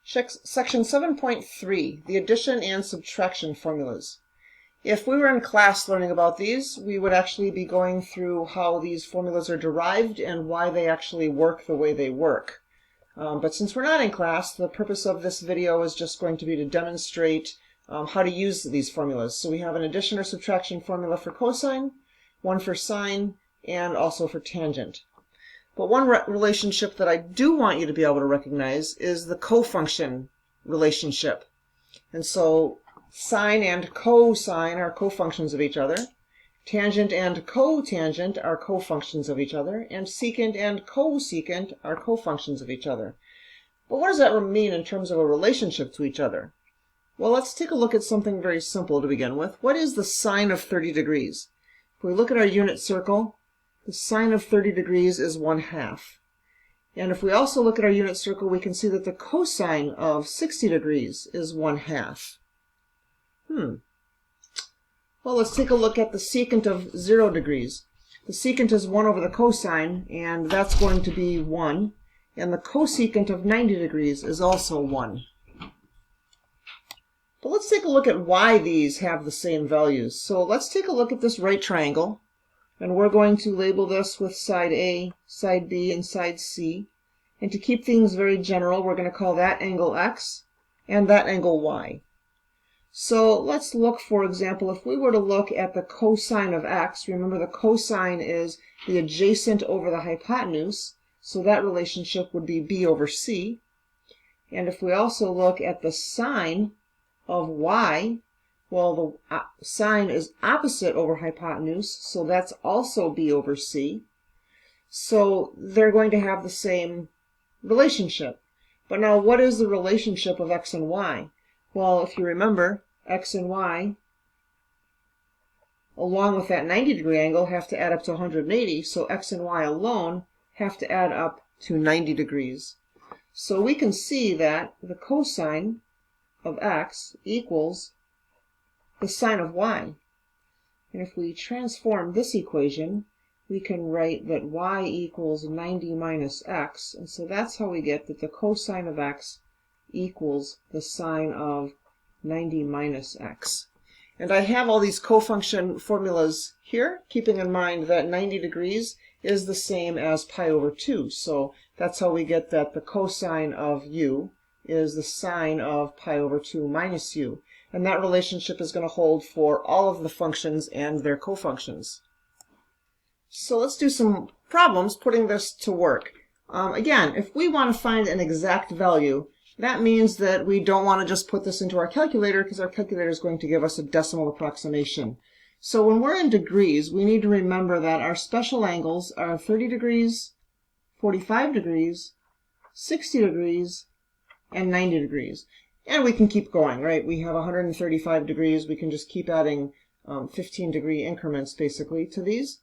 Section 7.3, the addition and subtraction formulas. If we were in class learning about these, we would actually be going through how these formulas are derived and why they actually work the way they work. But since we're not in class, the purpose of this video is just going to be to demonstrate how to use these formulas. So we have an addition or subtraction formula for cosine, one for sine, and also for tangent. But one relationship that I do want you to be able to recognize is the cofunction relationship. And so sine and cosine are cofunctions of each other. Tangent and cotangent are cofunctions of each other. And secant and cosecant are cofunctions of each other. But what does that mean in terms of a relationship to each other? Well, let's take a look at something very simple to begin with. What is the sine of 30 degrees? If we look at our unit circle, the sine of 30 degrees is 1/2. And if we also look at our unit circle, we can see that the cosine of 60 degrees is 1/2. Well, let's take a look at the secant of 0 degrees. The secant is 1 over the cosine, and that's going to be 1. And the cosecant of 90 degrees is also 1. But let's take a look at why these have the same values. So let's take a look at this right triangle. And we're going to label this with side A, side B, and side C. And to keep things very general, we're going to call that angle X and that angle Y. So let's look, for example, if we were to look at the cosine of X, remember the cosine is the adjacent over the hypotenuse, so that relationship would be B over C. And if we also look at the sine of Y, well, the sine is opposite over hypotenuse, so that's also B over C. So they're going to have the same relationship. But now, what is the relationship of X and Y? Well, if you remember, X and Y, along with that 90-degree angle, have to add up to 180, so X and Y alone have to add up to 90 degrees. So we can see that the cosine of X equals the sine of Y. And if we transform this equation, we can write that Y equals 90 minus X. And so that's how we get that the cosine of X equals the sine of 90 minus X. And I have all these cofunction formulas here, keeping in mind that 90 degrees is the same as pi over 2. So that's how we get that the cosine of U is the sine of pi over 2 minus U. And that relationship is going to hold for all of the functions and their cofunctions. So let's do some problems putting this to work. Again, if we want to find an exact value, that means that we don't want to just put this into our calculator, because our calculator is going to give us a decimal approximation. So when we're in degrees, we need to remember that our special angles are 30 degrees, 45 degrees, 60 degrees, and 90 degrees. And we can keep going, right? We have 135 degrees. We can just keep adding 15-degree increments, basically, to these.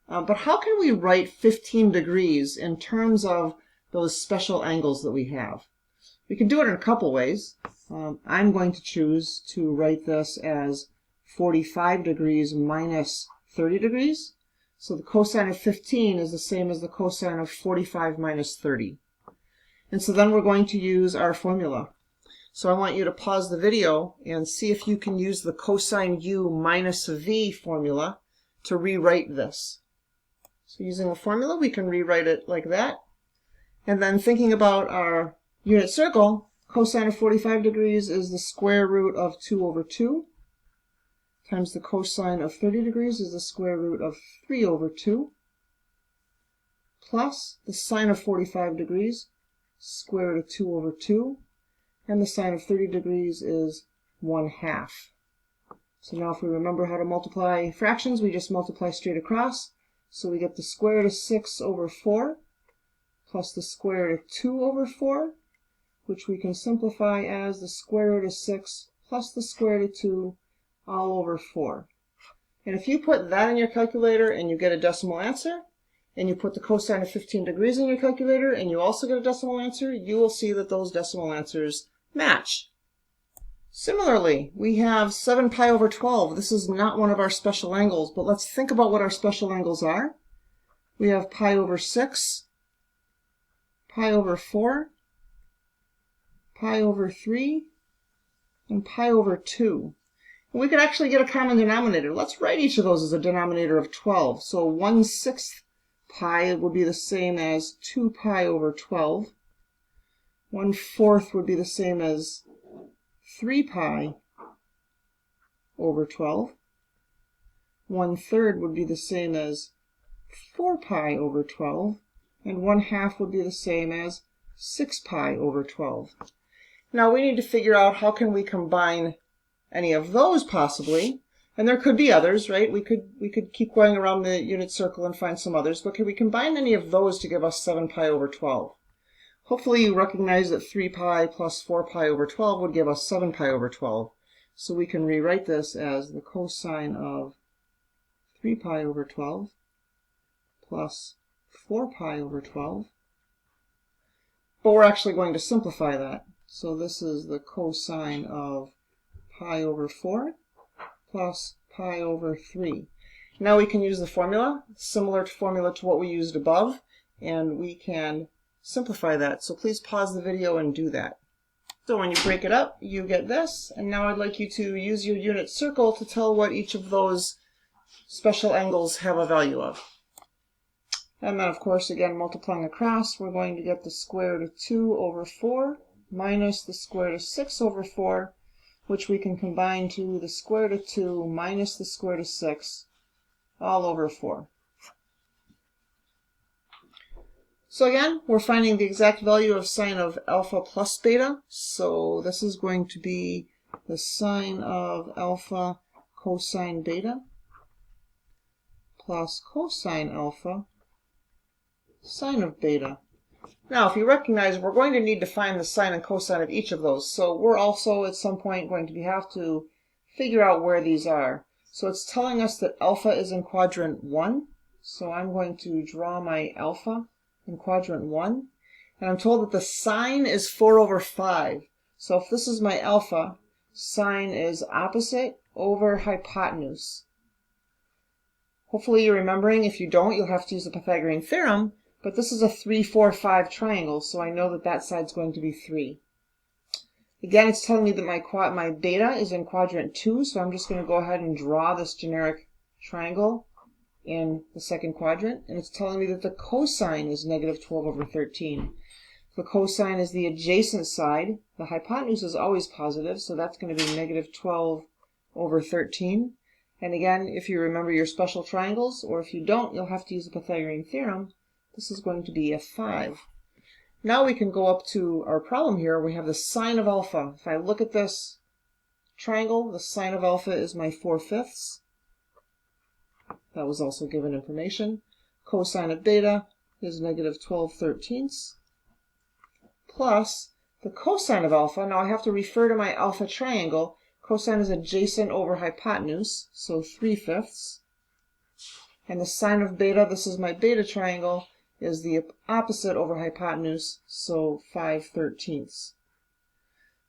But how can we write 15 degrees in terms of those special angles that we have? We can do it in a couple ways. I'm going to choose to write this as 45 degrees minus 30 degrees. So the cosine of 15 is the same as the cosine of 45 minus 30. And so then we're going to use our formula. So I want you to pause the video and see if you can use the cosine U minus V formula to rewrite this. So using the formula, we can rewrite it like that. And then thinking about our unit circle, cosine of 45 degrees is the square root of 2 over 2, times the cosine of 30 degrees is the square root of 3 over 2, plus the sine of 45 degrees, square root of 2 over 2, and the sine of 30 degrees is 1/2. So now if we remember how to multiply fractions, we just multiply straight across. So we get the square root of 6 over 4 plus the square root of 2 over 4, which we can simplify as the square root of 6 plus the square root of 2 all over 4. And if you put that in your calculator and you get a decimal answer, and you put the cosine of 15 degrees in your calculator and you also get a decimal answer, you will see that those decimal answers match. Similarly, we have 7 pi over 12. This is not one of our special angles, but let's think about what our special angles are. We have pi over 6, pi over 4, pi over 3, and pi over 2. And we could actually get a common denominator. Let's write each of those as a denominator of 12. So 1/6 pi would be the same as 2 pi over 12. 1/4 would be the same as 3 pi over 12. 1/3 would be the same as 4 pi over 12. And 1/2 would be the same as 6 pi over 12. Now we need to figure out how can we combine any of those possibly. And there could be others, right? We could keep going around the unit circle and find some others, but can we combine any of those to give us 7 pi over 12? Hopefully you recognize that 3 pi plus 4 pi over 12 would give us 7 pi over 12. So we can rewrite this as the cosine of 3 pi over 12 plus 4 pi over 12. But we're actually going to simplify that. So this is the cosine of pi over 4 plus pi over 3. Now we can use the formula, similar formula to what we used above, and we can simplify that. So please pause the video and do that. So when you break it up, you get this, and now I'd like you to use your unit circle to tell what each of those special angles have a value of. And then, of course, again, multiplying across, we're going to get the square root of 2 over 4 minus the square root of 6 over 4, which we can combine to the square root of 2 minus the square root of 6 all over 4. So again, we're finding the exact value of sine of alpha plus beta. So this is going to be the sine of alpha cosine beta plus cosine alpha sine of beta. Now, if you recognize, we're going to need to find the sine and cosine of each of those. So we're also at some point going to have to figure out where these are. So it's telling us that alpha is in quadrant 1. So I'm going to draw my alpha in quadrant 1. And I'm told that the sine is 4 over 5. So if this is my alpha, sine is opposite over hypotenuse. Hopefully you're remembering. If you don't, you'll have to use the Pythagorean theorem. But this is a 3, 4, 5 triangle, so I know that that side's going to be 3. Again, it's telling me that my beta is in quadrant 2, so I'm just going to go ahead and draw this generic triangle in the second quadrant. And it's telling me that the cosine is negative 12 over 13. The cosine is the adjacent side. The hypotenuse is always positive, so that's going to be negative 12 over 13. And again, if you remember your special triangles, or if you don't, you'll have to use the Pythagorean theorem. This is going to be a 5. Now we can go up to our problem here. We have the sine of alpha. If I look at this triangle, the sine of alpha is my 4/5. That was also given information. Cosine of beta is negative 12/13. Plus the cosine of alpha. Now I have to refer to my alpha triangle. Cosine is adjacent over hypotenuse, so 3/5. And the sine of beta, this is my beta triangle, is the opposite over hypotenuse, so 5/13.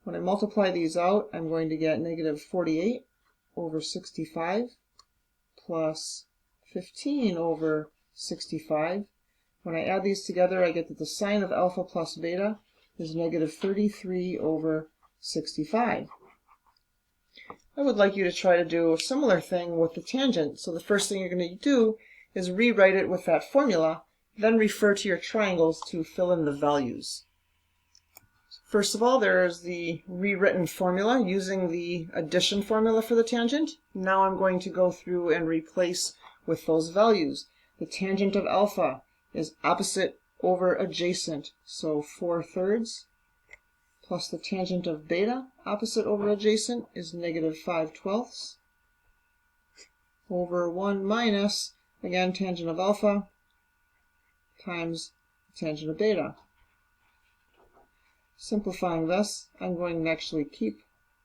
When I multiply these out, I'm going to get negative 48 over 65 plus 15 over 65. When I add these together, I get that the sine of alpha plus beta is negative 33 over 65. I would like you to try to do a similar thing with the tangent. So the first thing you're going to do is rewrite it with that formula, then refer to your triangles to fill in the values. First of all, there is the rewritten formula using the addition formula for the tangent. Now I'm going to go through and replace with those values. The tangent of alpha is opposite over adjacent, so 4/3. Plus the tangent of beta, opposite over adjacent, is negative 5/12. Over 1 minus, again, tangent of alpha times the tangent of beta. Simplifying this, I'm going to actually keep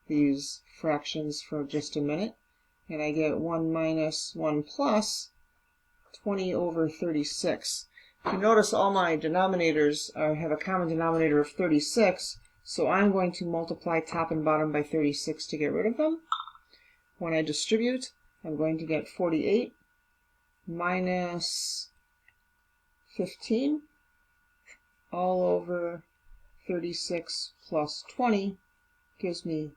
these fractions for just a minute, and I get 1 minus 1 plus 20 over 36. If you notice, all my denominators have a common denominator of 36, so I'm going to multiply top and bottom by 36 to get rid of them. When I distribute, I'm going to get 48 minus 15 all over 36 plus 20 gives me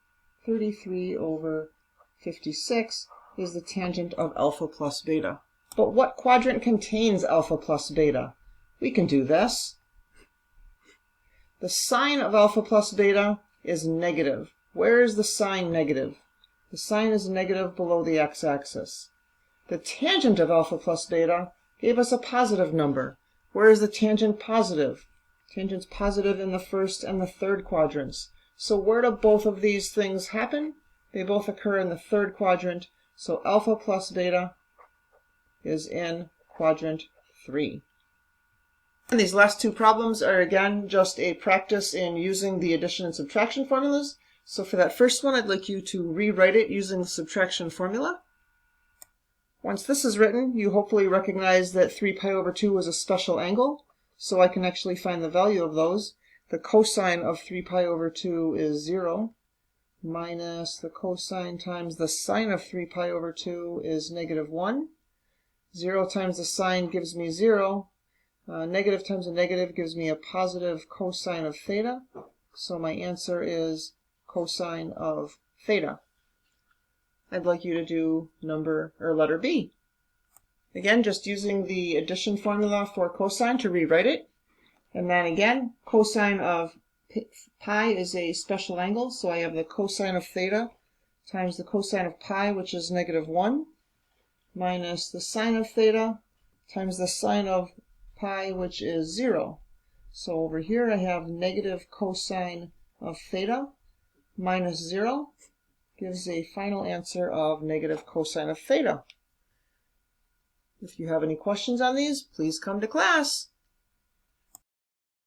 33 over 56 is the tangent of alpha plus beta. But what quadrant contains alpha plus beta? We can do this. The sign of alpha plus beta is negative. Where is the sign negative? The sign is negative below the x-axis. The tangent of alpha plus beta gave us a positive number. Where is the tangent positive? Tangent's positive in the first and the third quadrants. So where do both of these things happen? They both occur in the third quadrant. So alpha plus beta is in quadrant 3. And these last two problems are again just a practice in using the addition and subtraction formulas. So for that first one, I'd like you to rewrite it using the subtraction formula. Once this is written, you hopefully recognize that 3 pi over 2 is a special angle, so I can actually find the value of those. The cosine of 3 pi over 2 is 0, minus the cosine times the sine of 3 pi over 2 is negative 1. 0 times the sine gives me 0. Negative times a negative gives me a positive cosine of theta. So my answer is cosine of theta. I'd like you to do letter B. Again, just using the addition formula for cosine to rewrite it. And then again, cosine of pi is a special angle, so I have the cosine of theta times the cosine of pi, which is negative 1, minus the sine of theta times the sine of pi, which is 0. So over here I have negative cosine of theta minus 0 gives a final answer of negative cosine of theta. If you have any questions on these, please come to class.